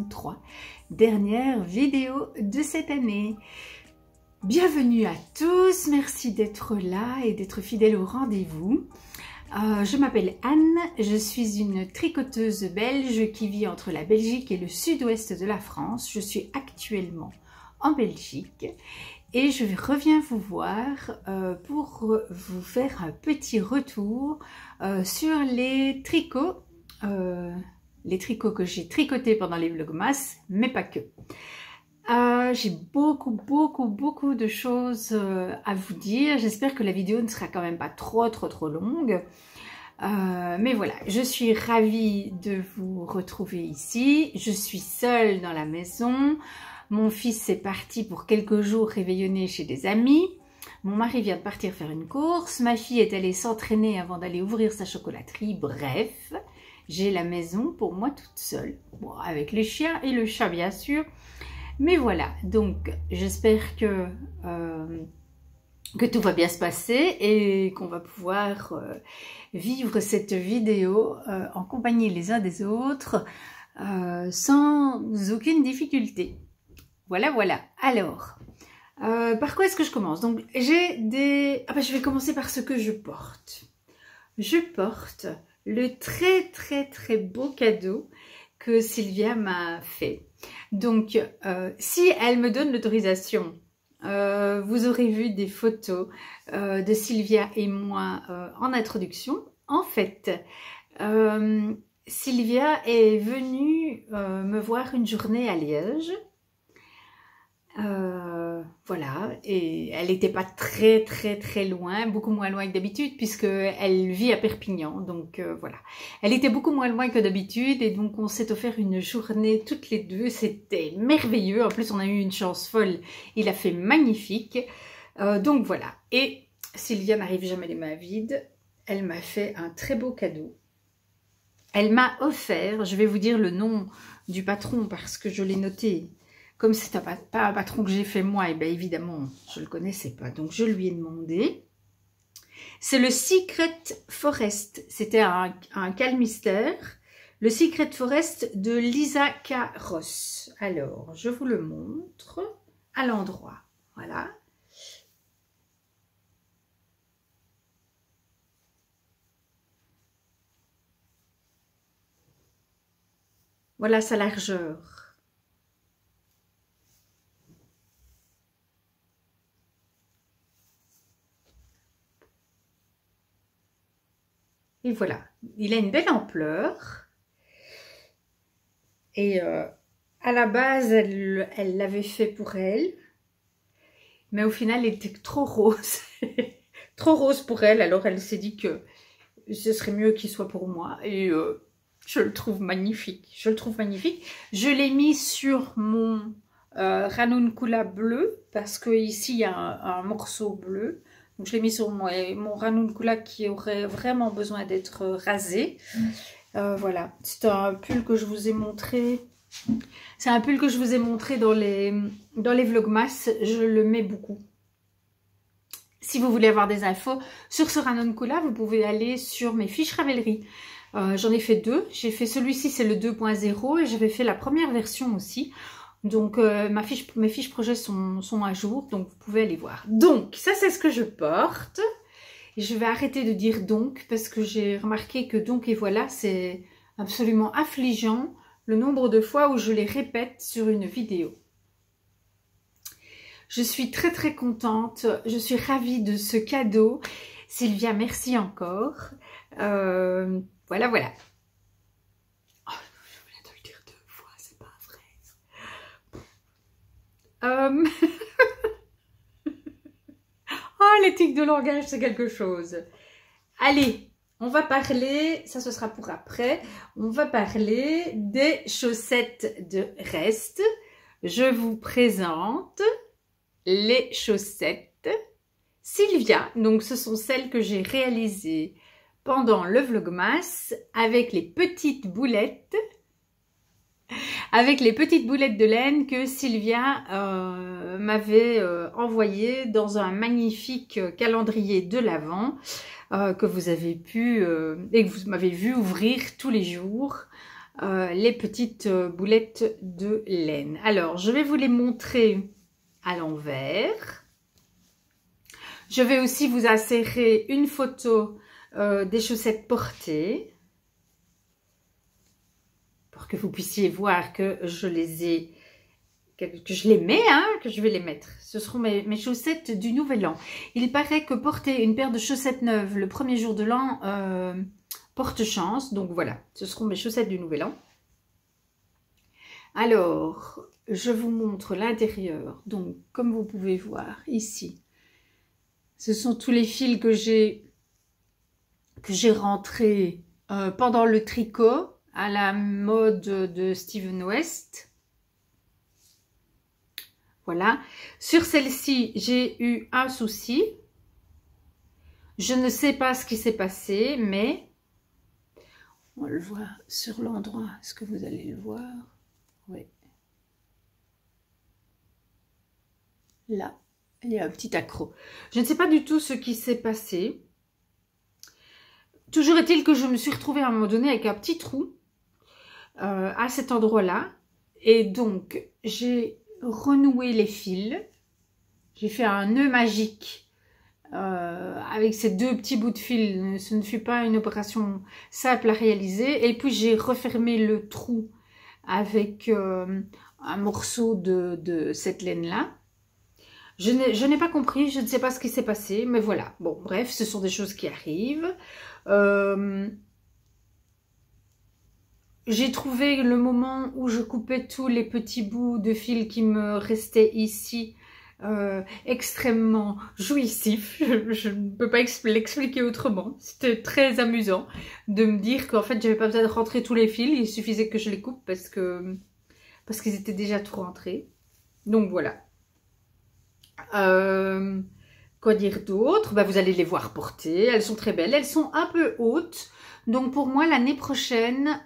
2023, dernière vidéo de cette année. Bienvenue à tous, merci d'être là et d'être fidèles au rendez-vous. Je m'appelle Anne, je suis une tricoteuse belge qui vit entre la Belgique et le sud-ouest de la France. Je suis actuellement en Belgique et je reviens vous voir pour vous faire un petit retour sur les tricots que j'ai tricotés pendant les vlogmas, mais pas que. J'ai beaucoup de choses à vous dire. J'espère que la vidéo ne sera quand même pas trop longue. Mais voilà, je suis ravie de vous retrouver ici. Je suis seule dans la maison. Mon fils est parti pour quelques jours réveillonner chez des amis. Mon mari vient de partir faire une course. Ma fille est allée s'entraîner avant d'aller ouvrir sa chocolaterie. Bref, j'ai la maison pour moi toute seule. Bon, avec les chiens et le chat bien sûr. Mais voilà, donc j'espère que tout va bien se passer et qu'on va pouvoir vivre cette vidéo en compagnie les uns des autres sans aucune difficulté. Voilà. Alors, par quoi est-ce que je commence? Donc j'ai des... je vais commencer par ce que je porte. Je porte le très beau cadeau que Sylvia m'a fait. Donc, si elle me donne l'autorisation, vous aurez vu des photos de Sylvia et moi en introduction. En fait, Sylvia est venue me voir une journée à Liège. Voilà, et elle n'était pas très loin, beaucoup moins loin que d'habitude puisque elle vit à Perpignan, donc voilà. Elle était beaucoup moins loin que d'habitude et donc on s'est offert une journée toutes les deux, c'était merveilleux. En plus on a eu une chance folle, il a fait magnifique, donc voilà. Et Sylvia n'arrive jamais les mains vides, elle m'a fait un très beau cadeau. Elle m'a offert, je vais vous dire le nom du patron parce que je l'ai noté. Comme c'est pas un patron que j'ai fait moi, et bien évidemment, je ne le connaissais pas. Donc, je lui ai demandé. C'est le Secret Forest. C'était un calmystère. Le Secret Forest de Lisa K. Ross. Alors, je vous le montre à l'endroit. Voilà. Voilà sa largeur. Et voilà, il a une belle ampleur. Et à la base, elle l'avait fait pour elle. Mais au final, il était trop rose. Trop rose pour elle. Alors, elle s'est dit que ce serait mieux qu'il soit pour moi. Et je le trouve magnifique. Je l'ai mis sur mon Ranuncula bleu. Parce que ici, il y a un morceau bleu. Donc, je l'ai mis sur mon Ranuncula qui aurait vraiment besoin d'être rasé. Voilà, c'est un pull que je vous ai montré. C'est un pull que je vous ai montré dans les vlogmas. Je le mets beaucoup. Si vous voulez avoir des infos sur ce Ranuncula, vous pouvez aller sur mes fiches Ravelry. J'en ai fait deux. J'ai fait celui-ci, c'est le 2.0 et j'avais fait la première version aussi. Donc, mes fiches projet sont à jour, donc vous pouvez aller voir. Donc, ça, c'est ce que je porte. Et je vais arrêter de dire donc, parce que j'ai remarqué que donc et voilà, c'est absolument affligeant le nombre de fois où je les répète sur une vidéo. Je suis très contente, je suis ravie de ce cadeau. Sylvia, merci encore. Voilà. Oh, l'éthique de langage, c'est quelque chose. Allez, on va parler, ça ce sera pour après, on va parler des chaussettes de reste. Je vous présente les chaussettes Sylvia. Donc, ce sont celles que j'ai réalisées pendant le vlogmas avec les petites boulettes. Avec les petites boulettes de laine que Sylvia m'avait envoyé dans un magnifique calendrier de l'Avent que vous avez pu et que vous m'avez vu ouvrir tous les jours. les petites boulettes de laine. Alors, je vais vous les montrer à l'envers. Je vais aussi vous insérer une photo des chaussettes portées pour que vous puissiez voir que je les ai, que je les mets, hein, que je vais les mettre. Ce seront mes chaussettes du Nouvel An. Il paraît que porter une paire de chaussettes neuves le premier jour de l'an porte chance. Donc voilà, ce seront mes chaussettes du Nouvel An. Alors, je vous montre l'intérieur. Donc, comme vous pouvez voir ici, ce sont tous les fils que j'ai rentrés pendant le tricot à la mode de Steven West. Voilà. Sur celle-ci, j'ai eu un souci. Je ne sais pas ce qui s'est passé, mais on le voit sur l'endroit. Est-ce que vous allez le voir? Oui. Là, il y a un petit accroc. Je ne sais pas du tout ce qui s'est passé. Toujours est-il que je me suis retrouvée à un moment donné avec un petit trou à cet endroit-là. Et donc, j'ai renoué les fils. J'ai fait un nœud magique avec ces deux petits bouts de fil. Ce ne fut pas une opération simple à réaliser. Et puis, j'ai refermé le trou avec un morceau de cette laine-là. Je n'ai pas compris, je ne sais pas ce qui s'est passé, mais voilà. Bon, bref, ce sont des choses qui arrivent. J'ai trouvé le moment où je coupais tous les petits bouts de fil qui me restaient ici extrêmement jouissif. Je ne peux pas l'expliquer autrement. C'était très amusant de me dire qu'en fait, j'avais pas besoin de rentrer tous les fils. Il suffisait que je les coupe parce qu'ils étaient déjà tout rentrés. Donc voilà. Quoi dire d'autre? Bah, vous allez les voir porter, elles sont très belles, elles sont un peu hautes, donc pour moi l'année prochaine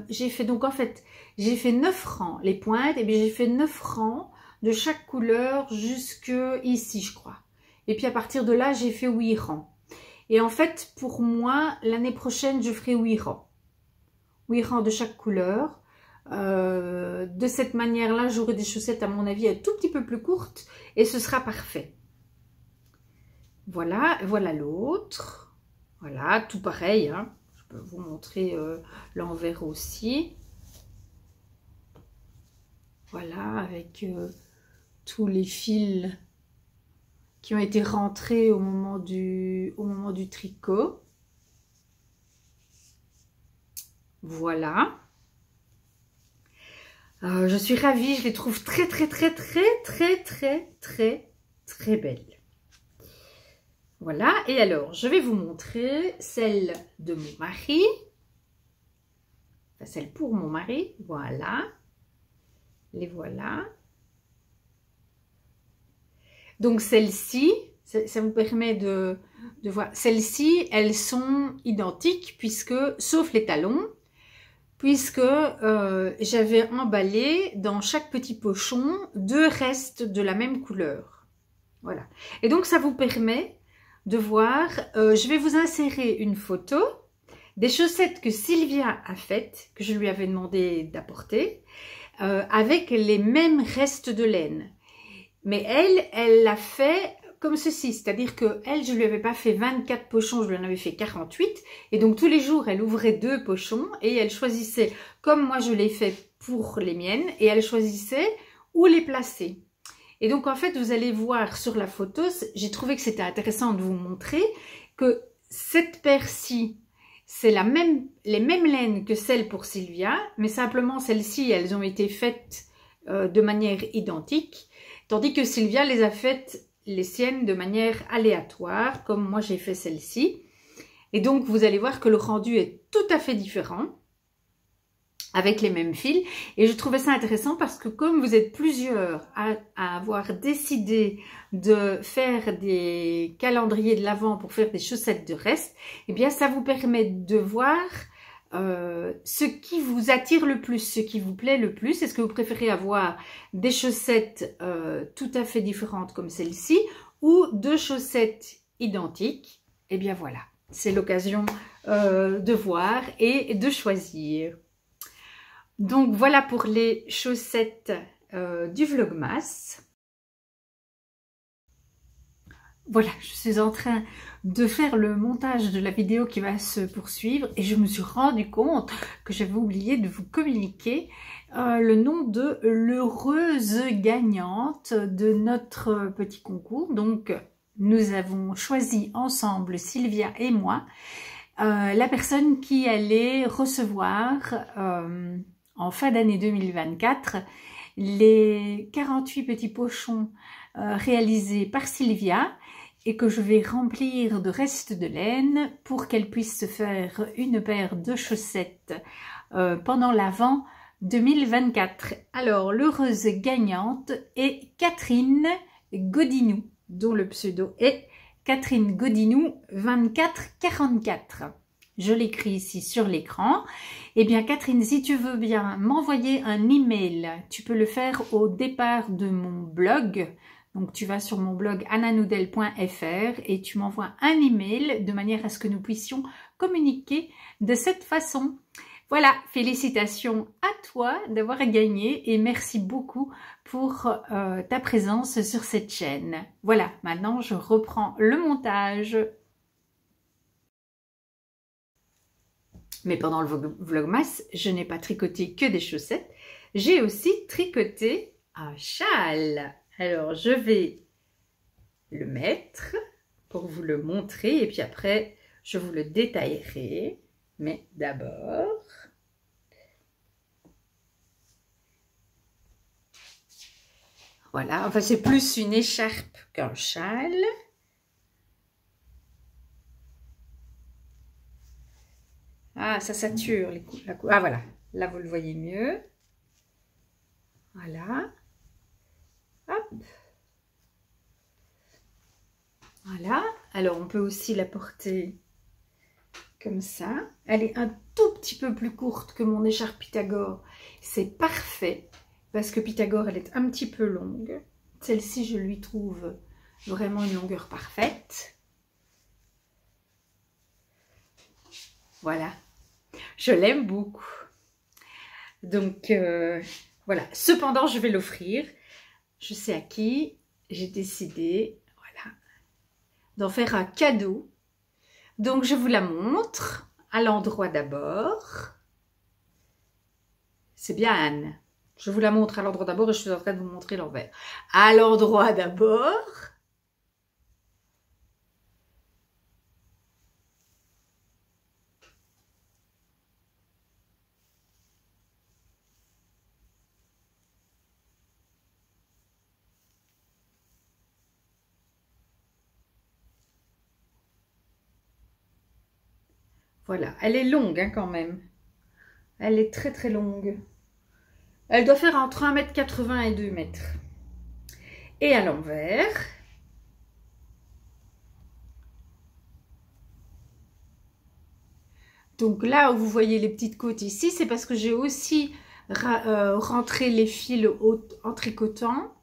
j'ai fait, donc en fait j'ai fait 9 rangs, les pointes, et bien j'ai fait 9 rangs de chaque couleur jusque ici je crois, et puis à partir de là j'ai fait 8 rangs, et en fait pour moi l'année prochaine je ferai 8 rangs de chaque couleur. De cette manière là j'aurai des chaussettes à mon avis un tout petit peu plus courtes et ce sera parfait. Voilà, voilà l'autre. Voilà, tout pareil, hein. Je peux vous montrer l'envers aussi. Voilà, avec tous les fils qui ont été rentrés au moment du tricot. Voilà. Je suis ravie, je les trouve très belles. Voilà, et alors je vais vous montrer celle de mon mari, enfin, celle pour mon mari, voilà, les voilà. Donc celle-ci, ça vous permet de voir, celles-ci, elles sont identiques puisque, sauf les talons, puisque j'avais emballé dans chaque petit pochon 2 restes de la même couleur. Voilà. Et donc, ça vous permet de voir, je vais vous insérer une photo des chaussettes que Sylvia a faites, que je lui avais demandé d'apporter, avec les mêmes restes de laine. Mais elle l'a fait comme ceci, c'est-à-dire que elle, je lui avais pas fait 24 pochons, je lui en avais fait 48, et donc tous les jours, elle ouvrait 2 pochons, et elle choisissait, comme moi je l'ai fait pour les miennes, et elle choisissait où les placer. Et donc en fait, vous allez voir sur la photo, j'ai trouvé que c'était intéressant de vous montrer que cette paire-ci, c'est les mêmes laines que celle pour Sylvia, mais simplement celles-ci, elles ont été faites de manière identique, tandis que Sylvia les a faites les siennes de manière aléatoire, comme moi j'ai fait celle-ci. Et donc vous allez voir que le rendu est tout à fait différent, avec les mêmes fils. Et je trouvais ça intéressant parce que comme vous êtes plusieurs à avoir décidé de faire des calendriers de l'Avent pour faire des chaussettes de reste, eh bien ça vous permet de voir ce qui vous attire le plus, ce qui vous plaît le plus. Est-ce que vous préférez avoir des chaussettes tout à fait différentes comme celle-ci ou 2 chaussettes identiques? Eh bien voilà, c'est l'occasion de voir et de choisir. Donc voilà pour les chaussettes du Vlogmas. Voilà, je suis en train de faire le montage de la vidéo qui va se poursuivre et je me suis rendu compte que j'avais oublié de vous communiquer le nom de l'heureuse gagnante de notre petit concours. Donc nous avons choisi ensemble, Sylvia et moi, la personne qui allait recevoir en fin d'année 2024 les 48 petits pochons réalisés par Sylvia et que je vais remplir de restes de laine pour qu'elle puisse se faire une paire de chaussettes pendant l'Avent 2024. Alors, l'heureuse gagnante est Catherine Godinou, dont le pseudo est Catherine Godinou 2444. Je l'écris ici sur l'écran. Eh bien, Catherine, si tu veux bien m'envoyer un email, tu peux le faire au départ de mon blog. Donc, tu vas sur mon blog annanoudel.fr et tu m'envoies un email de manière à ce que nous puissions communiquer de cette façon. Voilà, félicitations à toi d'avoir gagné et merci beaucoup pour ta présence sur cette chaîne. Voilà, maintenant je reprends le montage. Mais pendant le Vlogmas, je n'ai pas tricoté que des chaussettes, j'ai aussi tricoté un châle. Alors, je vais le mettre pour vous le montrer et puis après, je vous le détaillerai. Mais d'abord, voilà, enfin c'est plus une écharpe qu'un châle. Ah, ça sature les coups. Ah voilà, là vous le voyez mieux. Voilà. Hop. Voilà. Alors on peut aussi la porter comme ça. Elle est un tout petit peu plus courte que mon écharpe Pythagore. C'est parfait parce que Pythagore, elle est un petit peu longue. Celle-ci, je lui trouve vraiment une longueur parfaite. Voilà. Je l'aime beaucoup. Donc, voilà. Cependant, je vais l'offrir. Je sais à qui. J'ai décidé, voilà, d'en faire un cadeau. Donc, je vous la montre à l'endroit d'abord. C'est bien Anne. Je vous la montre à l'endroit d'abord et je suis en train de vous montrer l'envers. À l'endroit d'abord. Voilà, elle est longue hein, quand même. Elle est très très longue. Elle doit faire entre 1,80 m et 2 m. Et à l'envers. Donc là où vous voyez les petites côtes ici, c'est parce que j'ai aussi rentré les fils en tricotant.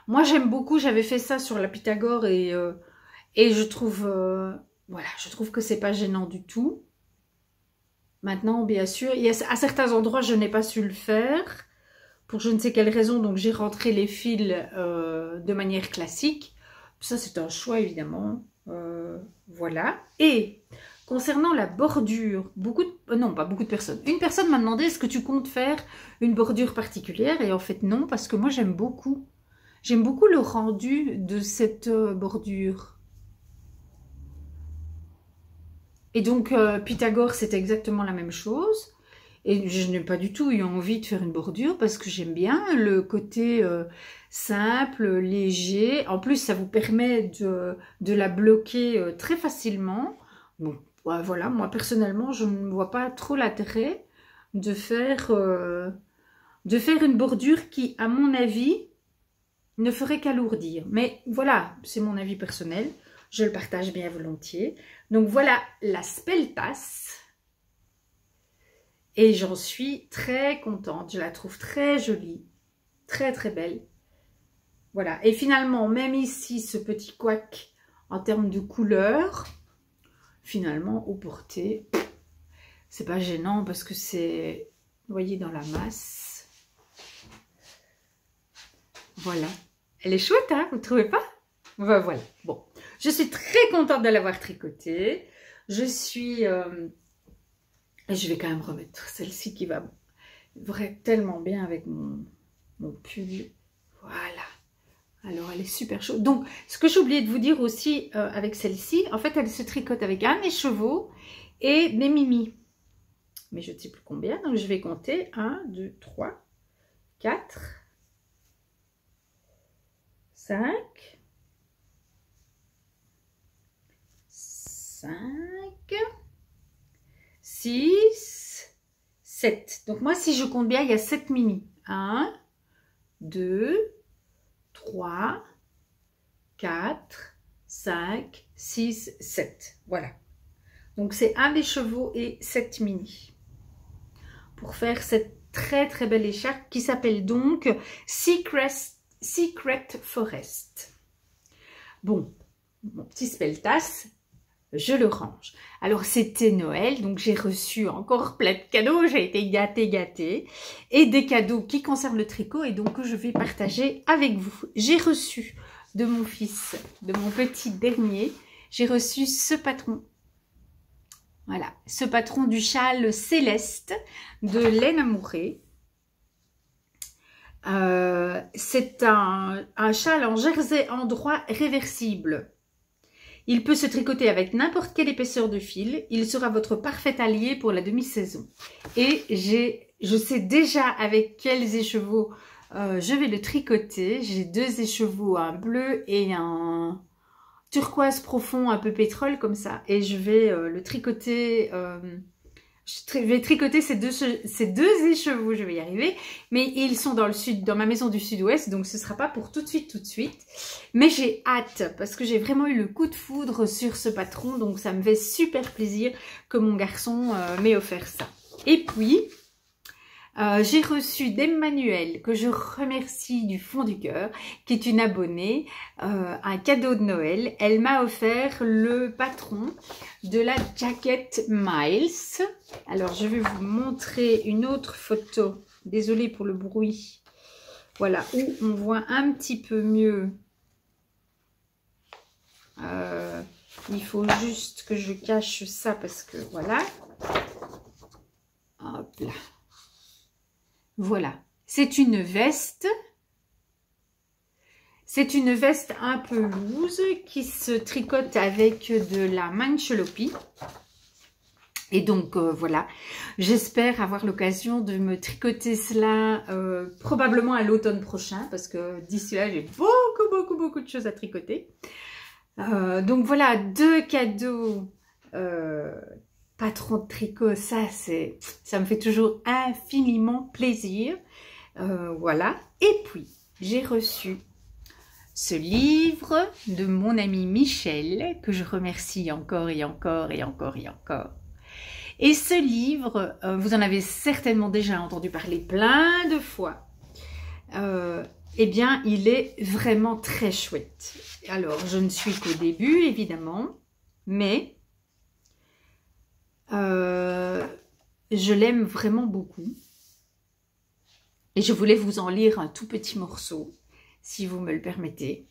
Moi j'aime beaucoup, j'avais fait ça sur la Pythagore et je trouve, voilà, je trouve que c'est pas gênant du tout. Maintenant, bien sûr, à certains endroits, je n'ai pas su le faire pour je ne sais quelle raison. Donc, j'ai rentré les fils de manière classique. Ça, c'est un choix, évidemment. Voilà. Et concernant la bordure, non, pas beaucoup de personnes. Une personne m'a demandé, est-ce que tu comptes faire une bordure particulière? Et en fait, non, parce que moi, j'aime beaucoup. J'aime beaucoup le rendu de cette bordure. Et donc, Pythagore, c'est exactement la même chose. Et je n'ai pas du tout eu envie de faire une bordure parce que j'aime bien le côté simple, léger. En plus, ça vous permet de la bloquer très facilement. Bon, ouais, voilà, moi, personnellement, je ne vois pas trop l'intérêt de faire une bordure qui, à mon avis, ne ferait qu'alourdir. Mais voilà, c'est mon avis personnel. Je le partage bien volontiers. Donc voilà la Speltas. Et j'en suis très contente. Je la trouve très jolie. Très très belle. Voilà. Et finalement, même ici, ce petit couac en termes de couleur, finalement, au porté, c'est pas gênant parce que c'est Vous voyez dans la masse. Voilà. Elle est chouette, hein, vous ne trouvez pas? Ben, voilà. Bon, je suis très contente de l'avoir tricotée. Je suis... je vais quand même remettre celle-ci qui va tellement bien avec mon pull. Voilà. Alors, elle est super chaude. Donc, ce que j'ai oublié de vous dire aussi avec celle-ci, en fait, elle se tricote avec un écheveau et des mimis. Mais je ne sais plus combien, donc je vais compter. 1, 2, 3, 4, 5, 6, 7. Donc, moi, si je compte bien, il y a 7 mimis. 1, 2, 3, 4, 5, 6, 7. Voilà. Donc, c'est un écheveau et 7 mini. Pour faire cette très belle écharpe qui s'appelle donc Secret Forest. Bon, mon petit speltas, je le range. Alors, c'était Noël, donc j'ai reçu encore plein de cadeaux. J'ai été gâtée. Et des cadeaux qui concernent le tricot et donc que je vais partager avec vous. J'ai reçu de mon fils, de mon petit dernier, j'ai reçu ce patron. Voilà, ce patron du châle céleste de laine amourée. C'est un châle en jersey en droi réversible. Il peut se tricoter avec n'importe quelle épaisseur de fil. Il sera votre parfait allié pour la demi-saison. Et je sais déjà avec quels écheveaux je vais le tricoter. J'ai 2 écheveaux, un bleu et un turquoise profond, un peu pétrole comme ça. Et je vais le tricoter. Je vais tricoter ces deux écheveaux, je vais y arriver. Mais ils sont dans le sud, dans ma maison du sud-ouest, donc ce ne sera pas pour tout de suite. Mais j'ai hâte, parce que j'ai vraiment eu le coup de foudre sur ce patron. Donc ça me fait super plaisir que mon garçon m'ait offert ça. Et puis, j'ai reçu d'Emmanuel, que je remercie du fond du cœur, qui est une abonnée, un cadeau de Noël. Elle m'a offert le patron de la Jacket Miles. Alors, je vais vous montrer une autre photo. Désolée pour le bruit. Voilà, où on voit un petit peu mieux. Il faut juste que je cache ça parce que voilà. Hop là. Voilà, c'est une veste. C'est une veste un peu loose qui se tricote avec de la manchelopi. Et donc voilà, j'espère avoir l'occasion de me tricoter cela probablement à l'automne prochain parce que d'ici là j'ai beaucoup de choses à tricoter. Donc voilà, 2 cadeaux. Patron de tricot, ça me fait toujours infiniment plaisir. Voilà. Et puis, j'ai reçu ce livre de mon ami Michel, que je remercie encore. Et ce livre, vous en avez certainement déjà entendu parler plein de fois. Eh bien, il est vraiment très chouette. Alors, je ne suis qu'au début, évidemment, mais... je l'aime vraiment beaucoup et je voulais vous en lire un tout petit morceau si vous me le permettez.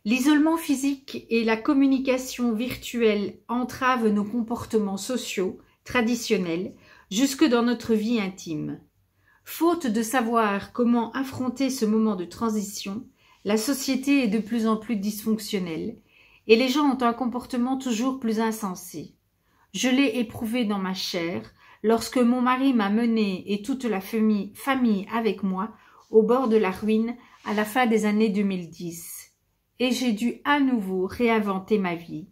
L'isolement physique et la communication virtuelle entravent nos comportements sociaux traditionnels jusque dans notre vie intime. Faute de savoir comment affronter ce moment de transition, la société est de plus en plus dysfonctionnelle et les gens ont un comportement toujours plus insensé. Je l'ai éprouvé dans ma chair lorsque mon mari m'a menée et toute la famille avec moi au bord de la ruine à la fin des années 2010. Et j'ai dû à nouveau réinventer ma vie.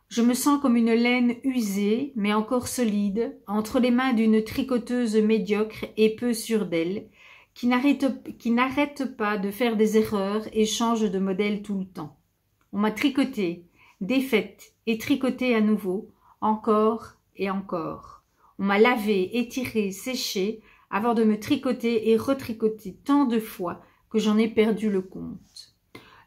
Je me sens comme une laine usée, mais encore solide, entre les mains d'une tricoteuse médiocre et peu sûre d'elle, qui n'arrête pas de faire des erreurs et change de modèle tout le temps. On m'a tricoté, défaite et tricoté à nouveau, encore et encore. On m'a lavé, étiré, séché, avant de me tricoter et retricoter tant de fois que j'en ai perdu le compte.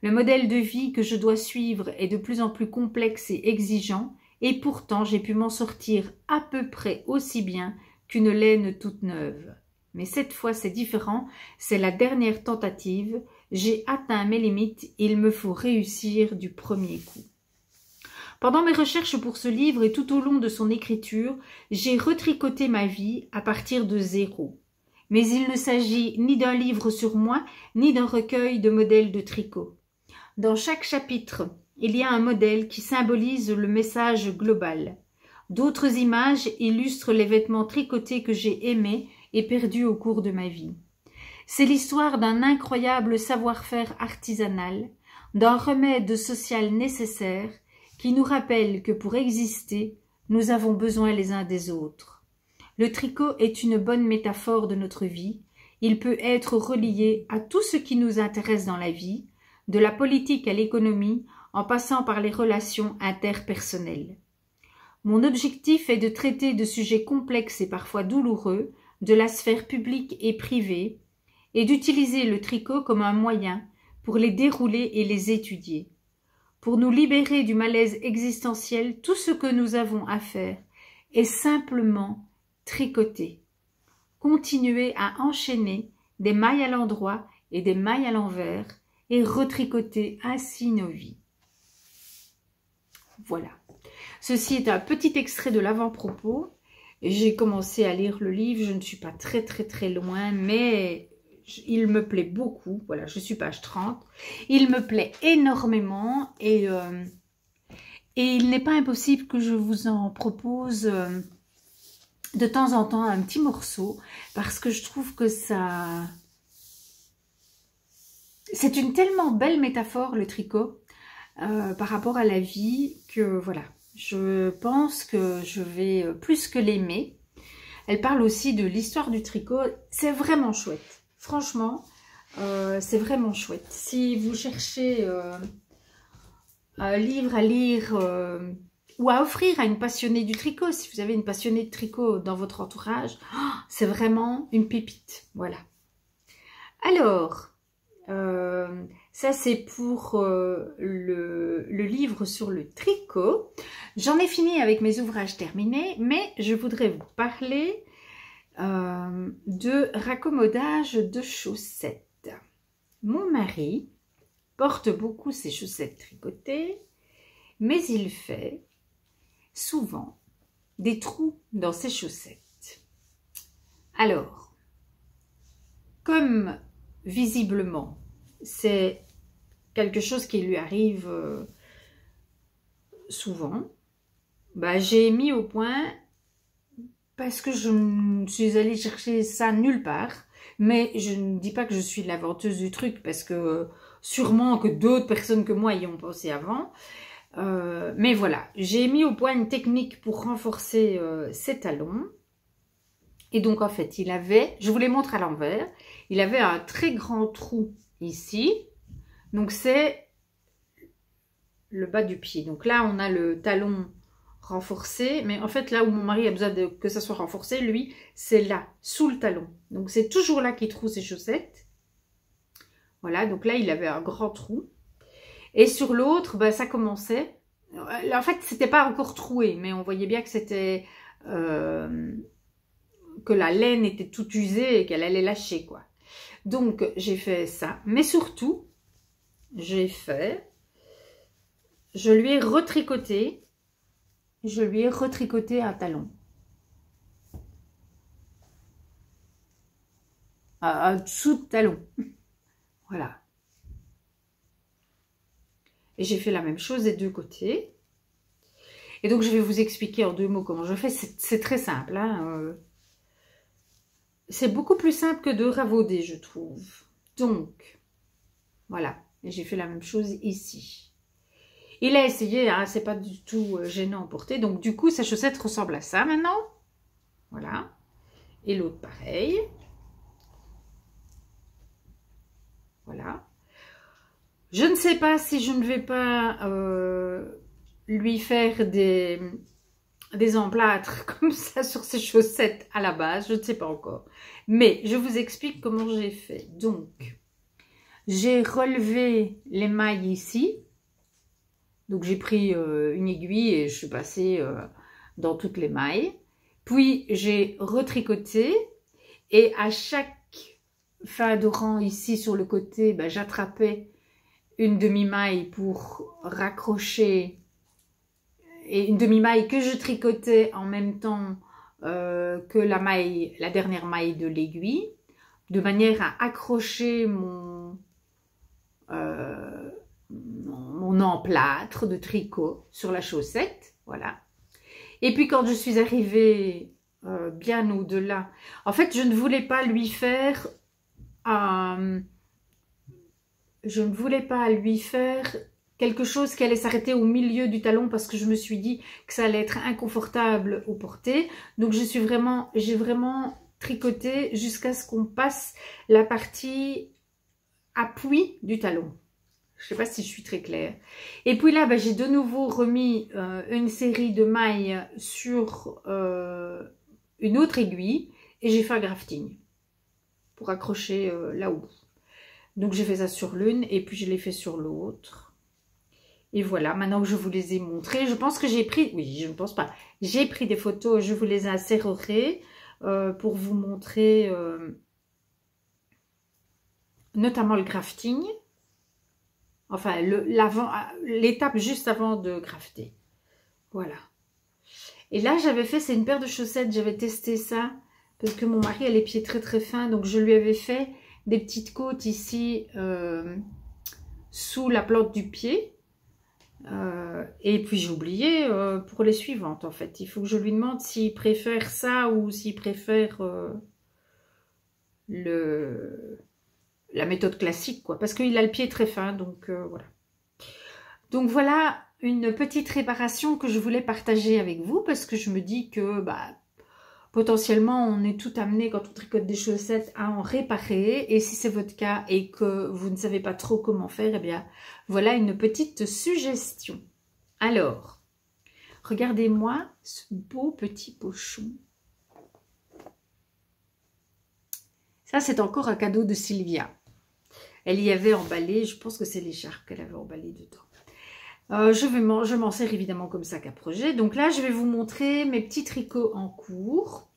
Le modèle de vie que je dois suivre est de plus en plus complexe et exigeant, et pourtant j'ai pu m'en sortir à peu près aussi bien qu'une laine toute neuve. Mais cette fois, c'est différent, c'est la dernière tentative. J'ai atteint mes limites, il me faut réussir du premier coup. Pendant mes recherches pour ce livre et tout au long de son écriture, j'ai retricoté ma vie à partir de zéro. Mais il ne s'agit ni d'un livre sur moi, ni d'un recueil de modèles de tricot. Dans chaque chapitre, il y a un modèle qui symbolise le message global. D'autres images illustrent les vêtements tricotés que j'ai aimés et perdus au cours de ma vie. C'est l'histoire d'un incroyable savoir-faire artisanal, d'un remède social nécessaire qui nous rappelle que pour exister, nous avons besoin les uns des autres. Le tricot est une bonne métaphore de notre vie. Il peut être relié à tout ce qui nous intéresse dans la vie, de la politique à l'économie, en passant par les relations interpersonnelles. Mon objectif est de traiter de sujets complexes et parfois douloureux, de la sphère publique et privée, et d'utiliser le tricot comme un moyen pour les dérouler et les étudier. Pour nous libérer du malaise existentiel, tout ce que nous avons à faire est simplement tricoter. Continuer à enchaîner des mailles à l'endroit et des mailles à l'envers et retricoter ainsi nos vies. Voilà. Ceci est un petit extrait de l'avant-propos. J'ai commencé à lire le livre, je ne suis pas très loin, mais il me plaît beaucoup. Voilà, je suis page 30. Il me plaît énormément et il n'est pas impossible que je vous en propose de temps en temps un petit morceau parce que je trouve que ça... C'est une tellement belle métaphore, le tricot, par rapport à la vie que voilà. Je pense que je vais plus que l'aimer. Elle parle aussi de l'histoire du tricot. C'est vraiment chouette. Franchement, c'est vraiment chouette. Si vous cherchez un livre à lire ou à offrir à une passionnée du tricot, si vous avez une passionnée de tricot dans votre entourage, c'est vraiment une pépite. Voilà. Alors... ça c'est pour le livre sur le tricot. J'en ai fini avec mes ouvrages terminés, mais je voudrais vous parler de raccommodage de chaussettes. Mon mari porte beaucoup ses chaussettes tricotées, mais il fait souvent des trous dans ses chaussettes. Alors, comme visiblement, c'est quelque chose qui lui arrive souvent. Bah, j'ai mis au point parce que je suis allée chercher ça nulle part. Mais je ne dis pas que je suis l'inventeuse du truc parce que sûrement que d'autres personnes que moi y ont pensé avant. Mais voilà, j'ai mis au point une technique pour renforcer ses talons. Et donc en fait, il avait, je vous les montre à l'envers, il avait un très grand trou ici. Donc c'est le bas du pied. Donc là, on a le talon renforcé. Mais en fait, là où mon mari a besoin que ça soit renforcé, lui, c'est là, sous le talon. Donc c'est toujours là qu'il trouve ses chaussettes. Voilà, donc là, il avait un grand trou. Et sur l'autre, ben, ça commençait. En fait, c'était pas encore troué, mais on voyait bien que c'était... que la laine était toute usée et qu'elle allait lâcher, quoi. Donc, j'ai fait ça. Mais surtout, je lui ai retricoté un talon. Un dessous de talon. Voilà. Et j'ai fait la même chose des deux côtés. Et donc, je vais vous expliquer en deux mots comment je fais. C'est très simple, hein. C'est beaucoup plus simple que de ravauder, je trouve. Donc, voilà. Et j'ai fait la même chose ici. Il a essayé, hein, c'est pas du tout gênant à porter. Donc, du coup, sa chaussette ressemble à ça maintenant. Voilà. Et l'autre, pareil. Voilà. Je ne sais pas si je ne vais pas lui faire des emplâtres comme ça sur ses chaussettes à la base. Je ne sais pas encore. Mais je vous explique comment j'ai fait. Donc, j'ai relevé les mailles ici. Donc, j'ai pris une aiguille et je suis passée dans toutes les mailles. Puis j'ai retricoté et à chaque fin de rang ici sur le côté, ben, j'attrapais une demi-maille pour raccrocher et une demi-maille que je tricotais en même temps que la dernière maille de l'aiguille, de manière à accrocher mon emplâtre de tricot sur la chaussette, voilà. Et puis quand je suis arrivée bien au-delà, en fait je ne voulais pas lui faire quelque chose qui allait s'arrêter au milieu du talon parce que je me suis dit que ça allait être inconfortable au porté. Donc j'ai vraiment tricoté jusqu'à ce qu'on passe la partie appui du talon. Je ne sais pas si je suis très claire. Et puis là, ben, j'ai de nouveau remis une série de mailles sur une autre aiguille et j'ai fait un grafting pour accrocher là-haut. Donc j'ai fait ça sur l'une et puis je l'ai fait sur l'autre. Et voilà, maintenant que je vous les ai montrés, je pense que j'ai pris, oui, je ne pense pas, j'ai pris des photos, je vous les insérerai pour vous montrer notamment le grafting. Enfin, l'étape juste avant de grafter. Voilà. Et là, j'avais fait, c'est une paire de chaussettes, j'avais testé ça, parce que mon mari a les pieds très très fins, donc je lui avais fait des petites côtes ici, sous la plante du pied. Et puis j'ai oublié pour les suivantes, en fait. Il faut que je lui demande s'il préfère ça ou s'il préfère la méthode classique, quoi, parce qu'il a le pied très fin, donc voilà. Donc voilà une petite réparation que je voulais partager avec vous, parce que je me dis que bah, potentiellement on est tout amené quand on tricote des chaussettes à en réparer, et si c'est votre cas et que vous ne savez pas trop comment faire, eh bien voilà une petite suggestion. Alors, regardez-moi ce beau petit pochon. Ça c'est encore un cadeau de Sylvia. Elle y avait emballé, je pense que c'est l'écharpe qu'elle avait emballé dedans. Je m'en sers évidemment comme sac à projet. Donc là, je vais vous montrer mes petits tricots en cours.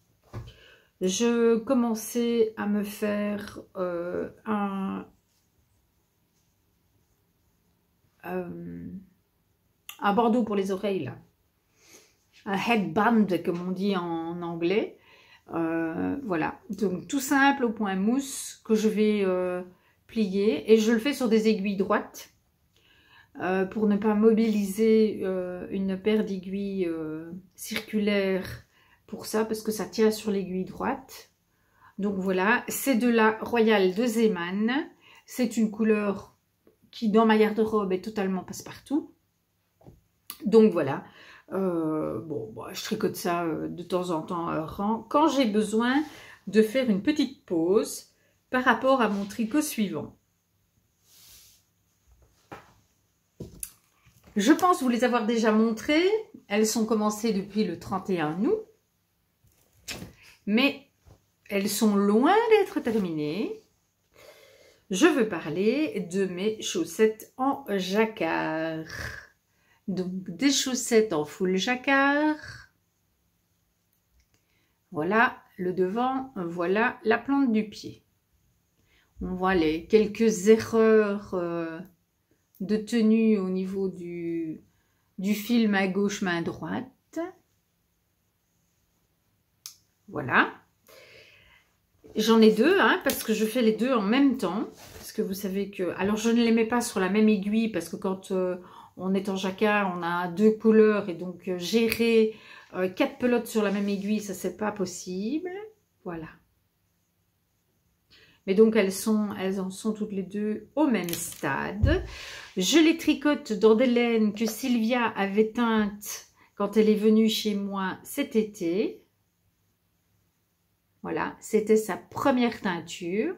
Je commençais à me faire un bandeau pour les oreilles, là. Un headband, comme on dit en anglais. Voilà, donc tout simple au point mousse que je vais plier, et je le fais sur des aiguilles droites pour ne pas mobiliser une paire d'aiguilles circulaires pour ça, parce que ça tient sur l'aiguille droite. Donc voilà, c'est de la Royale de Zeman. C'est une couleur qui dans ma garde-robe est totalement passe-partout. Donc voilà, bon, je tricote ça de temps en temps quand j'ai besoin de faire une petite pause par rapport à mon tricot suivant. Je pense vous les avoir déjà montrées. Elles sont commencées depuis le 31 août. Mais elles sont loin d'être terminées. Je veux parler de mes chaussettes en jacquard. Donc des chaussettes en full jacquard. Voilà le devant, voilà la plante du pied. On voit les quelques erreurs de tenue au niveau du fil main gauche, main droite. Voilà. J'en ai deux, hein, parce que je fais les deux en même temps. Parce que vous savez que... Alors, je ne les mets pas sur la même aiguille, parce que quand on est en jacquard, on a deux couleurs. Et donc, gérer 4 pelotes sur la même aiguille, ça, c'est pas possible. Voilà. Mais donc, elles en sont toutes les deux au même stade. Je les tricote dans des laines que Sylvia avait teintes quand elle est venue chez moi cet été. Voilà, c'était sa première teinture.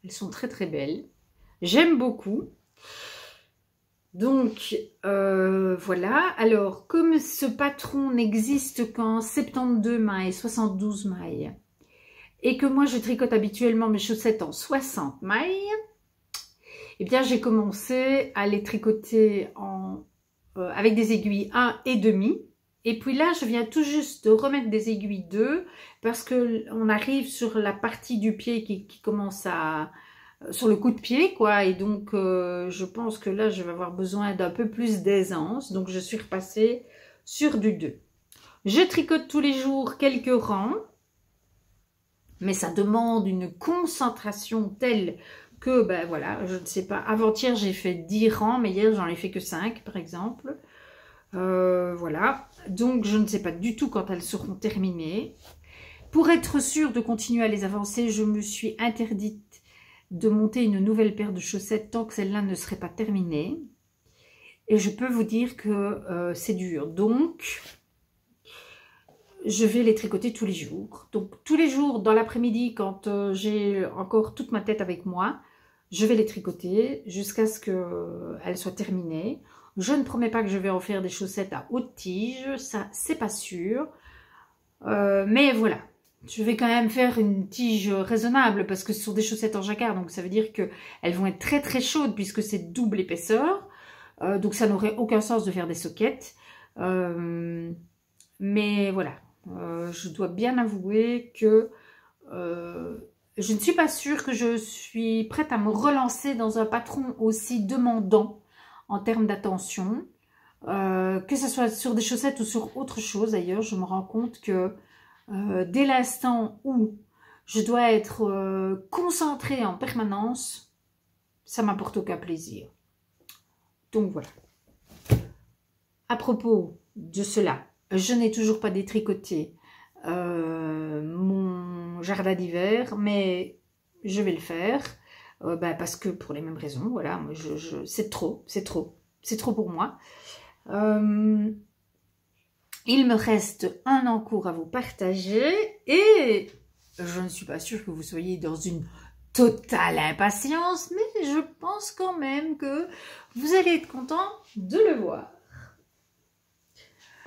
Elles sont très très belles. J'aime beaucoup. Donc, voilà. Alors, comme ce patron n'existe qu'en 72 mailles, 72 mailles, et que moi je tricote habituellement mes chaussettes en 60 mailles, eh bien j'ai commencé à les tricoter avec des aiguilles 1,5. Et puis là, je viens tout juste de remettre des aiguilles 2 parce que on arrive sur la partie du pied qui commence à... sur le coup de pied, quoi. Et donc, je pense que là, je vais avoir besoin d'un peu plus d'aisance. Donc, je suis repassée sur du 2. Je tricote tous les jours quelques rangs. Mais ça demande une concentration telle que, ben voilà, je ne sais pas. Avant-hier, j'ai fait 10 rangs, mais hier, j'en ai fait que 5, par exemple. Voilà. Donc, je ne sais pas du tout quand elles seront terminées. Pour être sûre de continuer à les avancer, je me suis interdite de monter une nouvelle paire de chaussettes tant que celle-là ne serait pas terminée. Et je peux vous dire que c'est dur. Donc, je vais les tricoter tous les jours. Donc, tous les jours, dans l'après-midi, quand j'ai encore toute ma tête avec moi, je vais les tricoter jusqu'à ce qu'elles soient terminées. Je ne promets pas que je vais en faire des chaussettes à haute tige, ça, c'est pas sûr. Mais voilà, je vais quand même faire une tige raisonnable parce que ce sont des chaussettes en jacquard, donc ça veut dire qu'elles vont être très très chaudes puisque c'est double épaisseur. Donc, ça n'aurait aucun sens de faire des soquettes. Mais voilà. Je dois bien avouer que je ne suis pas sûre que je suis prête à me relancer dans un patron aussi demandant en termes d'attention. Que ce soit sur des chaussettes ou sur autre chose d'ailleurs, je me rends compte que dès l'instant où je dois être concentrée en permanence, ça m'apporte aucun plaisir. Donc voilà. À propos de cela, je n'ai toujours pas détricoté mon jardin d'hiver, mais je vais le faire parce que pour les mêmes raisons, voilà, c'est trop pour moi. Il me reste un en cours à vous partager et je ne suis pas sûre que vous soyez dans une totale impatience, mais je pense quand même que vous allez être content de le voir.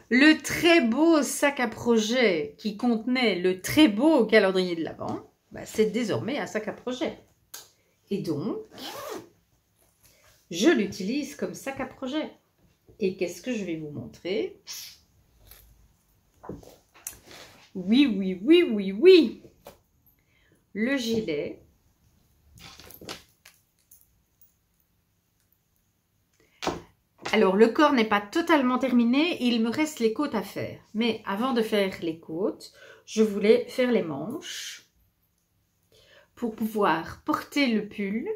Le très beau sac à projet qui contenait le très beau calendrier de l'Avent, c'est désormais un sac à projet. Et donc, je l'utilise comme sac à projet. Et qu'est-ce que je vais vous montrer? Oui. Le gilet. Alors, le corps n'est pas totalement terminé, il me reste les côtes à faire. Mais avant de faire les côtes, je voulais faire les manches pour pouvoir porter le pull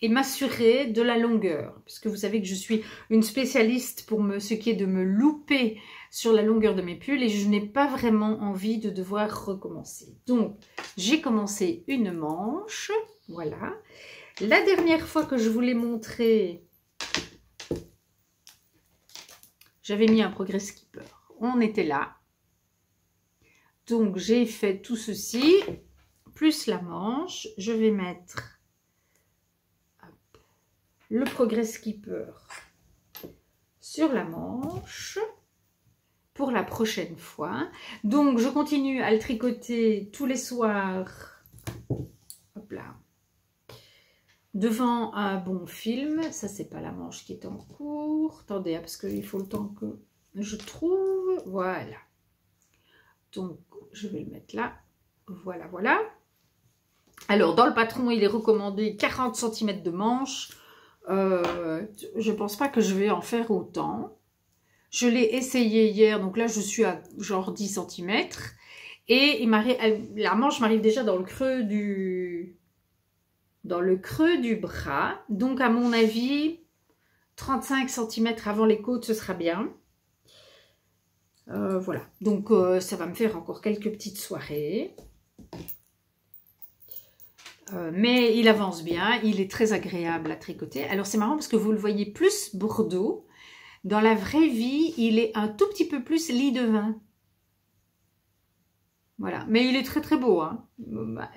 et m'assurer de la longueur. Parce que vous savez que je suis une spécialiste pour ce qui est de me louper sur la longueur de mes pulls et je n'ai pas vraiment envie de devoir recommencer. Donc, j'ai commencé une manche, voilà. La dernière fois que je vous l'ai montré, j'avais mis un progress skipper. On était là. Donc, j'ai fait tout ceci, plus la manche. Je vais mettre le progress skipper sur la manche pour la prochaine fois. Donc, je continue à le tricoter tous les soirs. Hop là. Devant un bon film. Ça, c'est pas la manche qui est en cours. Attendez, parce qu'il faut le temps que je trouve. Voilà. Donc, je vais le mettre là. Voilà. Alors, dans le patron, il est recommandé 40 cm de manche. Je pense pas que je vais en faire autant. Je l'ai essayé hier, donc là, je suis à genre 10 cm. Et la manche m'arrive déjà dans le creux du bras. Donc, à mon avis, 35 cm avant les côtes, ce sera bien. Voilà. Donc, ça va me faire encore quelques petites soirées. Mais il avance bien. Il est très agréable à tricoter. Alors, c'est marrant parce que vous le voyez plus bordeaux. Dans la vraie vie, il est un tout petit peu plus lit de vin. Voilà. Mais il est très, très beau. Hein.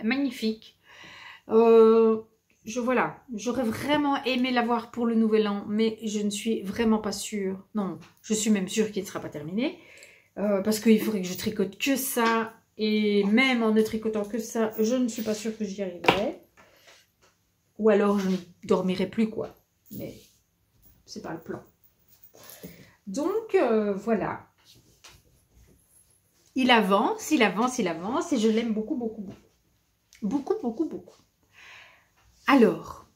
Magnifique. Voilà, j'aurais vraiment aimé l'avoir pour le nouvel an, mais je ne suis vraiment pas sûre. Non, je suis même sûre qu'il ne sera pas terminé. Parce qu'il faudrait que je tricote que ça. Et même en ne tricotant que ça, je ne suis pas sûre que j'y arriverai. Ou alors je ne dormirai plus, quoi. Mais c'est pas le plan. Donc, voilà. il avance, il avance, il avance et je l'aime beaucoup, beaucoup, beaucoup. Beaucoup, beaucoup, beaucoup. Alors,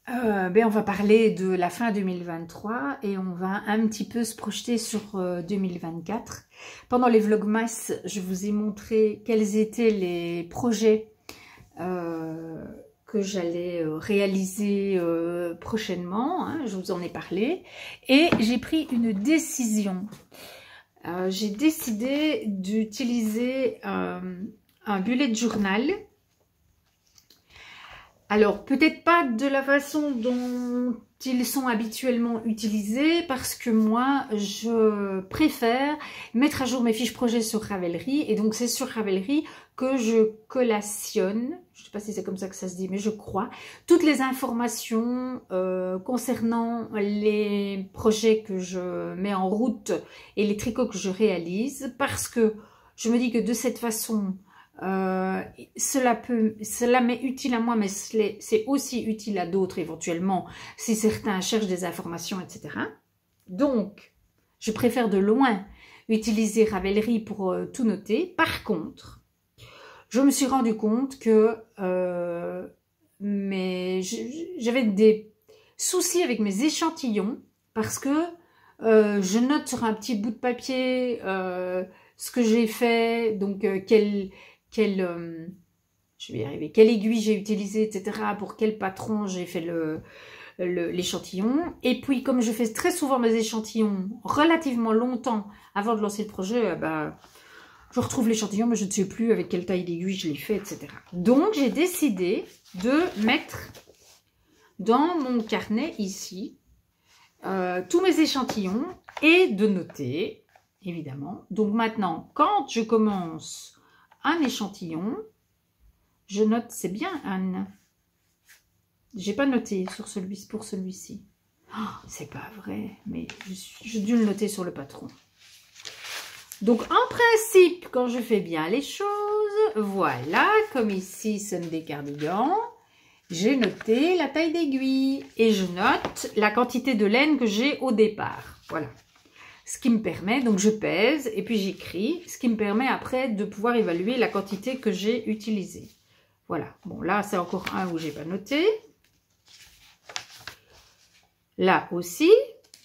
on va parler de la fin 2023 et on va un petit peu se projeter sur 2024. Pendant les Vlogmas, je vous ai montré quels étaient les projets que j'allais réaliser prochainement. Hein, je vous en ai parlé. Et j'ai pris une décision. J'ai décidé d'utiliser un bullet journal. Alors, peut-être pas de la façon dont ils sont habituellement utilisés, parce que moi, je préfère mettre à jour mes fiches projets sur Ravelry. Et donc, c'est sur Ravelry que je collationne, je ne sais pas si c'est comme ça que ça se dit, mais je crois, toutes les informations concernant les projets que je mets en route et les tricots que je réalise, parce que je me dis que de cette façon, cela m'est utile à moi, mais c'est aussi utile à d'autres éventuellement, si certains cherchent des informations, etc. Donc, je préfère de loin utiliser Ravelry pour tout noter. Par contre, je me suis rendu compte que j'avais des soucis avec mes échantillons, parce que je note sur un petit bout de papier ce que j'ai fait, donc je vais y arriver, quelle aiguille j'ai utilisée, etc., pour quel patron j'ai fait l'échantillon. Et puis, comme je fais très souvent mes échantillons relativement longtemps avant de lancer le projet, je retrouve l'échantillon, mais je ne sais plus avec quelle taille d'aiguille je l'ai fait, etc. Donc, j'ai décidé de mettre dans mon carnet ici tous mes échantillons et de noter, évidemment. Donc maintenant, quand je commence un échantillon, je note, c'est bien Anne. J'ai pas noté pour celui-ci. Oh, c'est pas vrai, mais j'ai dû le noter sur le patron. Donc en principe, quand je fais bien les choses, voilà, comme ici, ce sont des cardigans, j'ai noté la taille d'aiguille et je note la quantité de laine que j'ai au départ. Voilà. Ce qui me permet, donc je pèse et puis j'écris, ce qui me permet après de pouvoir évaluer la quantité que j'ai utilisée. Voilà. Bon, là, c'est encore un où j'ai pas noté. Là aussi,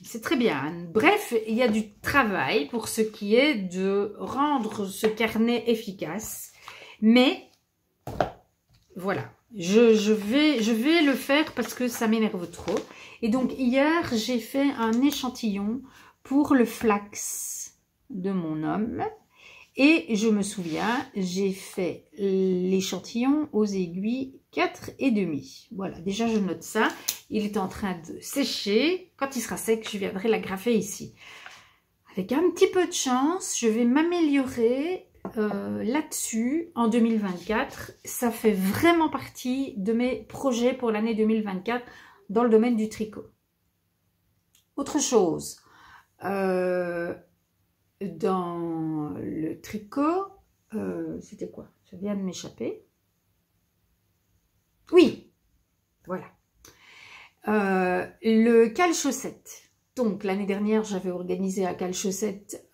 c'est très bien. Bref, il y a du travail pour ce qui est de rendre ce carnet efficace. Mais, voilà. Je vais le faire parce que ça m'énerve trop. Et donc, hier, j'ai fait un échantillon pour le flax de mon homme. Et je me souviens, j'ai fait l'échantillon aux aiguilles 4,5. Voilà, déjà je note ça. Il est en train de sécher. Quand il sera sec, je viendrai l'agrafer ici. Avec un petit peu de chance, je vais m'améliorer là-dessus en 2024. Ça fait vraiment partie de mes projets pour l'année 2024 dans le domaine du tricot. Autre chose, dans le tricot, c'était quoi? Ça vient de m'échapper. Oui, voilà. Le cale-chaussette. Donc, l'année dernière, j'avais organisé un cale-chaussette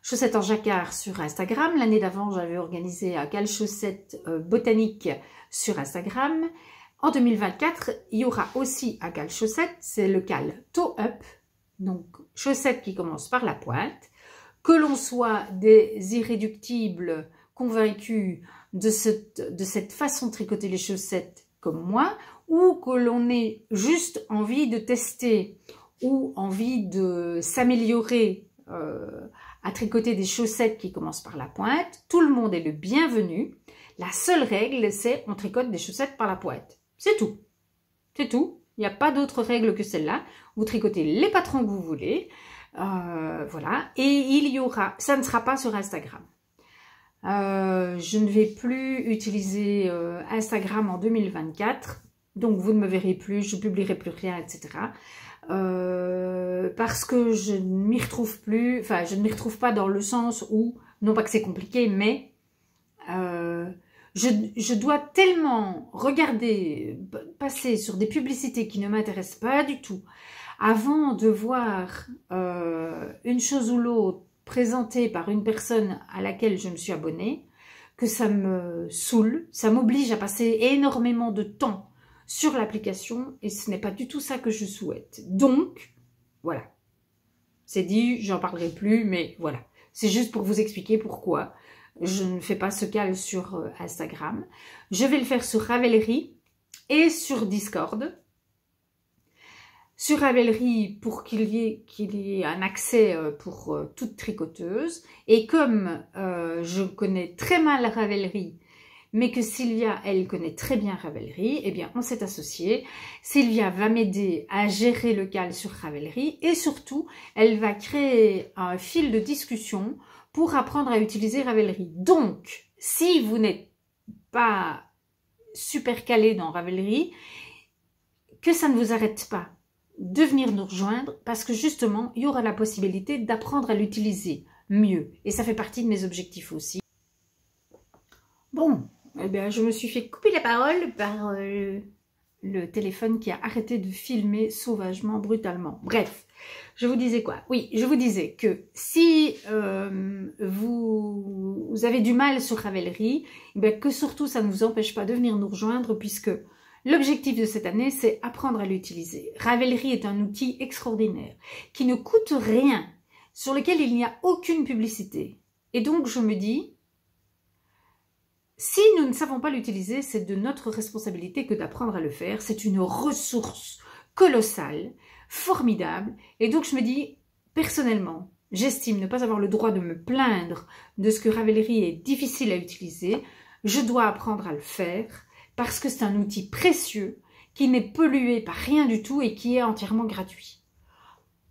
chaussette en jacquard sur Instagram. L'année d'avant, j'avais organisé un cale-chaussette botanique sur Instagram. En 2024, il y aura aussi un cale-chaussette, c'est le cale toe-up. Donc, chaussette qui commence par la pointe. Que l'on soit des irréductibles convaincus de cette façon de tricoter les chaussettes comme moi, ou que l'on ait juste envie de tester ou envie de s'améliorer à tricoter des chaussettes qui commencent par la pointe, tout le monde est le bienvenu. La seule règle, c'est on tricote des chaussettes par la pointe. C'est tout. C'est tout. Il n'y a pas d'autre règle que celle-là. Vous tricotez les patrons que vous voulez. Voilà. Et il y aura... Ça ne sera pas sur Instagram. Je ne vais plus utiliser Instagram en 2024. Donc, vous ne me verrez plus. Je ne publierai plus rien, etc. Parce que je ne m'y retrouve plus. Enfin, je ne m'y retrouve pas dans le sens où... Non pas que c'est compliqué, mais... Je dois tellement regarder, passer sur des publicités qui ne m'intéressent pas du tout, avant de voir une chose ou l'autre présenté par une personne à laquelle je me suis abonnée que ça me saoule, ça m'oblige à passer énormément de temps sur l'application et ce n'est pas du tout ça que je souhaite. Donc, voilà. C'est dit, j'en parlerai plus, mais voilà. C'est juste pour vous expliquer pourquoi je ne fais pas ce cal sur Instagram. Je vais le faire sur Ravelry et sur Discord. Sur Ravelry, pour qu'il y ait un accès pour toute tricoteuse. Et comme je connais très mal Ravelry, mais que Sylvia, elle connaît très bien Ravelry, eh bien, on s'est associés. Sylvia va m'aider à gérer le cal sur Ravelry et surtout, elle va créer un fil de discussion pour apprendre à utiliser Ravelry. Donc, si vous n'êtes pas super calé dans Ravelry, que ça ne vous arrête pas de venir nous rejoindre parce que justement, il y aura la possibilité d'apprendre à l'utiliser mieux. Et ça fait partie de mes objectifs aussi. Bon, eh bien, je me suis fait couper la parole par le téléphone qui a arrêté de filmer sauvagement, brutalement. Bref, je vous disais quoi? Oui, je vous disais que si vous avez du mal sur Ravelry, eh bien, que surtout ça ne vous empêche pas de venir nous rejoindre puisque l'objectif de cette année, c'est apprendre à l'utiliser. Ravelry est un outil extraordinaire qui ne coûte rien, sur lequel il n'y a aucune publicité. Et donc, je me dis, si nous ne savons pas l'utiliser, c'est de notre responsabilité que d'apprendre à le faire. C'est une ressource colossale, formidable. Et donc, je me dis, personnellement, j'estime ne pas avoir le droit de me plaindre de ce que Ravelry est difficile à utiliser. Je dois apprendre à le faire parce que c'est un outil précieux qui n'est pollué par rien du tout et qui est entièrement gratuit.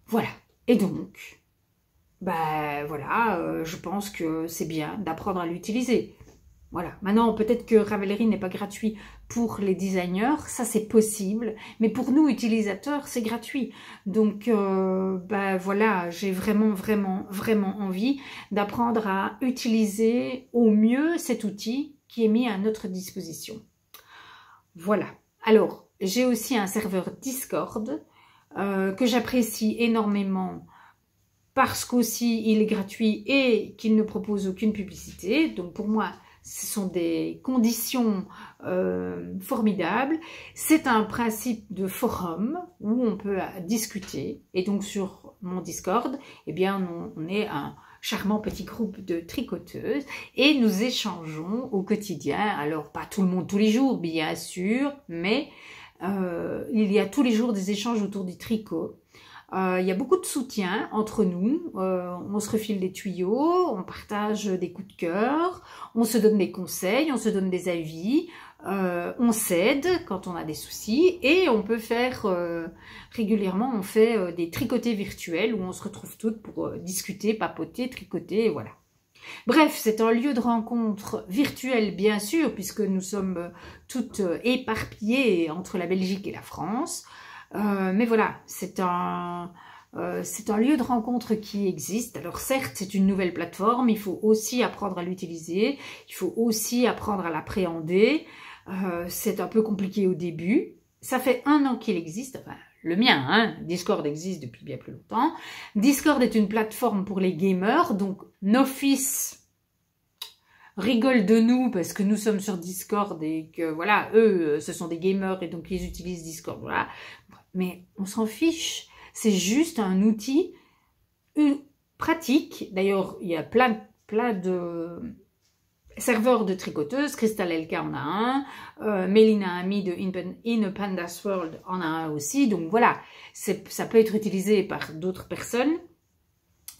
Voilà. Et donc, voilà, je pense que c'est bien d'apprendre à l'utiliser. Voilà. Maintenant, peut-être que Ravelry n'est pas gratuit pour les designers, ça c'est possible, mais pour nous utilisateurs, c'est gratuit. Donc, voilà, j'ai vraiment envie d'apprendre à utiliser au mieux cet outil qui est mis à notre disposition. Voilà. Alors, j'ai aussi un serveur Discord que j'apprécie énormément parce qu'aussi il est gratuit et qu'il ne propose aucune publicité. Donc, pour moi, ce sont des conditions formidables. C'est un principe de forum où on peut discuter. Et donc, sur mon Discord, eh bien, on est un charmant petit groupe de tricoteuses et nous échangeons au quotidien. Alors, pas tout le monde tous les jours, bien sûr, mais il y a tous les jours des échanges autour du tricot. Il y a beaucoup de soutien entre nous, on se refile des tuyaux, on partage des coups de cœur, on se donne des conseils, on se donne des avis, on s'aide quand on a des soucis et on peut faire régulièrement, on fait des tricotés virtuels où on se retrouve toutes pour discuter, papoter, tricoter, et voilà. Bref, c'est un lieu de rencontre virtuel bien sûr puisque nous sommes toutes éparpillées entre la Belgique et la France. Mais voilà, c'est un lieu de rencontre qui existe. Alors certes, c'est une nouvelle plateforme, il faut aussi apprendre à l'utiliser, il faut aussi apprendre à l'appréhender. C'est un peu compliqué au début. Ça fait 1 an qu'il existe, enfin le mien, hein. Discord existe depuis bien plus longtemps. Discord est une plateforme pour les gamers, donc nos fils rigolent de nous parce que nous sommes sur Discord et que voilà, eux, ce sont des gamers et donc ils utilisent Discord, voilà. Mais on s'en fiche, c'est juste un outil pratique. D'ailleurs, il y a plein de serveurs de tricoteuses. Crystal LK en a un, Mélina Ami de In a Pandas World en a un aussi. Donc voilà, ça peut être utilisé par d'autres personnes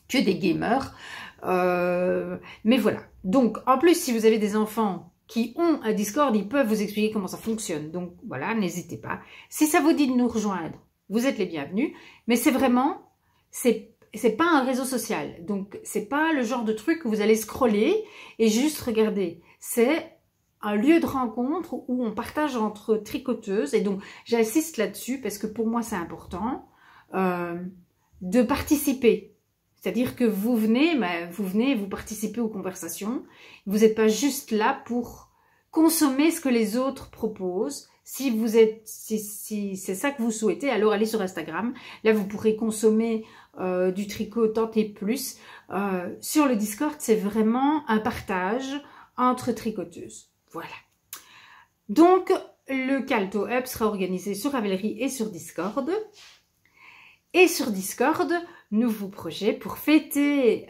que des gamers. Mais voilà. Donc, en plus, si vous avez des enfants qui ont un Discord, ils peuvent vous expliquer comment ça fonctionne. Donc, voilà, n'hésitez pas. Si ça vous dit de nous rejoindre, vous êtes les bienvenus. Mais c'est vraiment, c'est pas un réseau social. Donc, c'est pas le genre de truc que vous allez scroller et juste regarder. C'est un lieu de rencontre où on partage entre tricoteuses. Et donc, j'insiste là-dessus parce que pour moi, c'est important de participer. C'est-à-dire que vous venez, vous participez aux conversations. Vous n'êtes pas juste là pour consommez ce que les autres proposent. Si c'est ça que vous souhaitez, alors allez sur Instagram. Là, vous pourrez consommer du tricot tant et plus. Sur le Discord, c'est vraiment un partage entre tricoteuses. Voilà. Donc, le Calto Up sera organisé sur Ravelry et sur Discord. Et sur Discord, nouveau projet pour fêter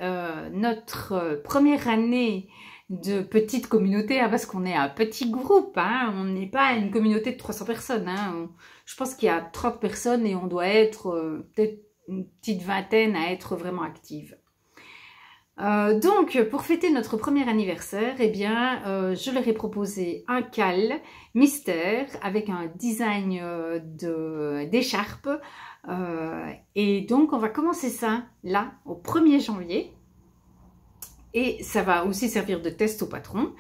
notre première année de petite communauté, hein, parce qu'on est un petit groupe, hein, on n'est pas une communauté de 300 personnes. Hein, je pense qu'il y a 30 personnes et on doit être peut-être une petite vingtaine à être vraiment active. Donc, pour fêter notre premier anniversaire, eh bien, je leur ai proposé un cal mystère avec un design d'écharpe. Et donc, on va commencer ça là, au 1er janvier. Et ça va aussi servir de test au patron.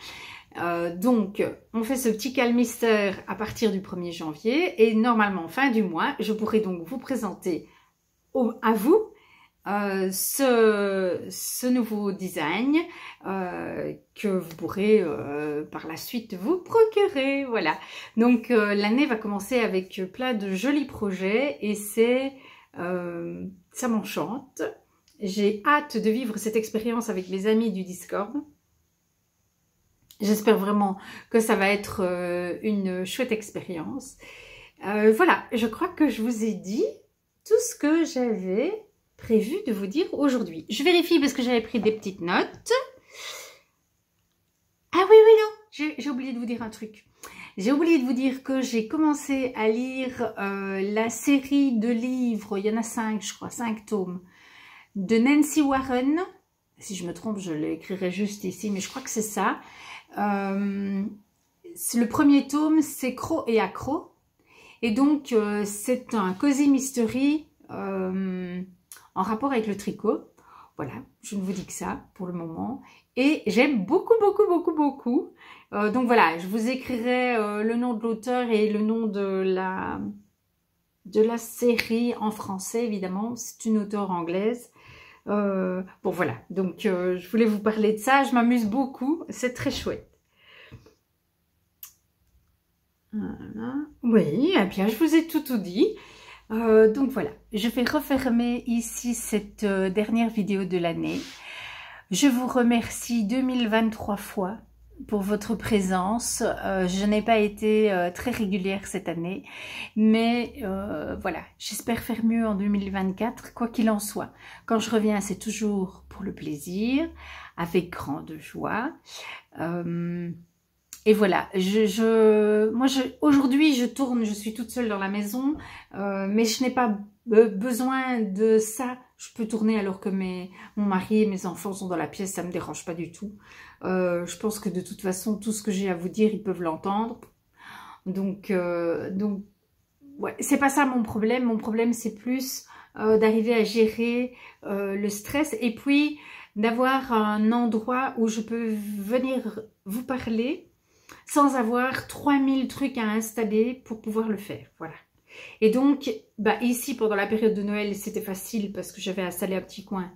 Donc, on fait ce petit cal mystère à partir du 1er janvier. Et normalement, fin du mois, je pourrai donc vous présenter à vous ce nouveau design que vous pourrez par la suite vous procurer. Voilà. Donc, l'année va commencer avec plein de jolis projets et ça m'enchante. J'ai hâte de vivre cette expérience avec mes amis du Discord. J'espère vraiment que ça va être une chouette expérience. Voilà, je crois que je vous ai dit tout ce que j'avais prévu de vous dire aujourd'hui. Je vérifie parce que j'avais pris des petites notes. Ah oui, non, j'ai oublié de vous dire un truc. J'ai oublié de vous dire que j'ai commencé à lire la série de livres, il y en a 5, je crois, 5 tomes, de Nancy Warren. Si je me trompe, je l'écrirai juste ici, mais je crois que c'est ça. Le premier tome, c'est Croc et Accro. Et donc, c'est un cozy mystery en rapport avec le tricot. Voilà, je ne vous dis que ça pour le moment. Et j'aime beaucoup. Donc voilà, je vous écrirai le nom de l'auteur et le nom de la série en français, évidemment. C'est une auteure anglaise. Bon voilà, donc je voulais vous parler de ça, je m'amuse beaucoup, c'est très chouette. Voilà. Oui, et bien je vous ai tout dit. Donc voilà, je vais refermer ici cette dernière vidéo de l'année. Je vous remercie 2023 fois pour votre présence. Je n'ai pas été très régulière cette année, mais voilà, j'espère faire mieux en 2024, quoi qu'il en soit. Quand je reviens, c'est toujours pour le plaisir, avec grande joie. Et voilà, aujourd'hui je tourne, je suis toute seule dans la maison, mais je n'ai pas besoin de ça. Je peux tourner alors que mon mari et mes enfants sont dans la pièce, ça me dérange pas du tout. Je pense que de toute façon, tout ce que j'ai à vous dire, ils peuvent l'entendre. Donc ouais, c'est pas ça mon problème. Mon problème, c'est plus d'arriver à gérer le stress et puis d'avoir un endroit où je peux venir vous parler sans avoir 3000 trucs à installer pour pouvoir le faire. Voilà. Et donc, ici, pendant la période de Noël, c'était facile parce que j'avais installé un petit coin,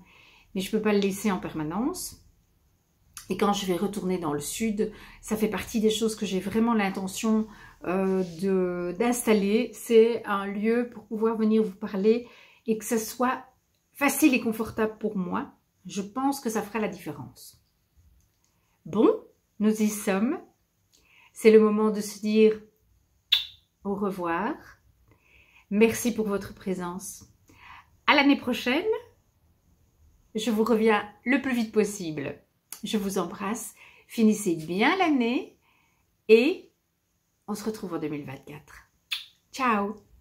mais je ne peux pas le laisser en permanence. Et quand je vais retourner dans le sud, ça fait partie des choses que j'ai vraiment l'intention d'installer. C'est un lieu pour pouvoir venir vous parler et que ça soit facile et confortable pour moi. Je pense que ça fera la différence. Bon, nous y sommes. C'est le moment de se dire au revoir. Merci pour votre présence. À l'année prochaine. Je vous reviens le plus vite possible. Je vous embrasse. Finissez bien l'année et on se retrouve en 2024. Ciao!